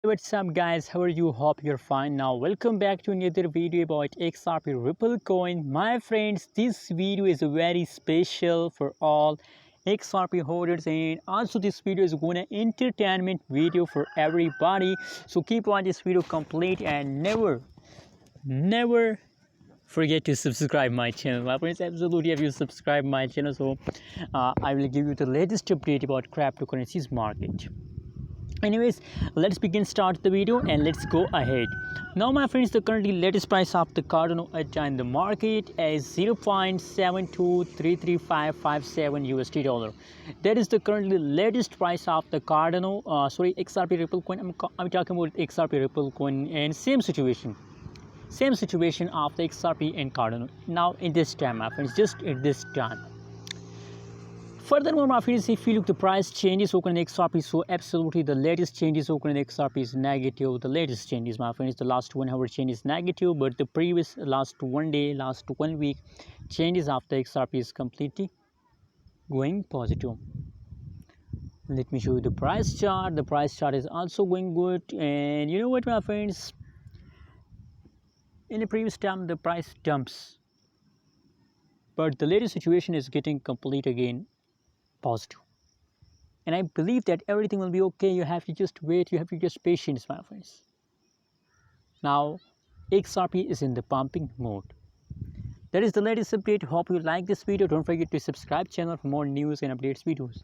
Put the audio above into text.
What's up guys, how are you? Hope you're fine. Now welcome back to another video about XRP Ripple coin. My friends, this video is very special for all XRP holders, and also this video is going to entertainment video for everybody. So keep watching this video complete and never forget to subscribe my channel. My friends, absolutely, if you subscribe my channel, so I will give you the latest update about cryptocurrencies market. Anyways, let's start the video and let's go ahead. Now my friends, the currently latest price of the Cardano in the market is 0.7233557 USD dollar. That is the currently latest price of the Cardano XRP Ripple coin. I'm talking about XRP Ripple coin, and same situation of the XRP and Cardano now in this time, my friends, just at this time. Furthermore, my friends, if you look the price changes occur in XRP, so absolutely the latest changes occur in XRP is negative. The latest changes, my friends, the last 1 hour change is negative, but the previous last 1 day, last 1 week changes of the XRP is completely going positive. Let me show you the price chart. The price chart is also going good, and you know what, my friends, in the previous time the price dumps, but the latest situation is getting complete again positive, and I believe that everything will be okay. You have to just wait, you have to just patience, my friends. Now XRP is in the pumping mode. That is the latest update. Hope you like this video. Don't forget to subscribe channel for more news and updates videos.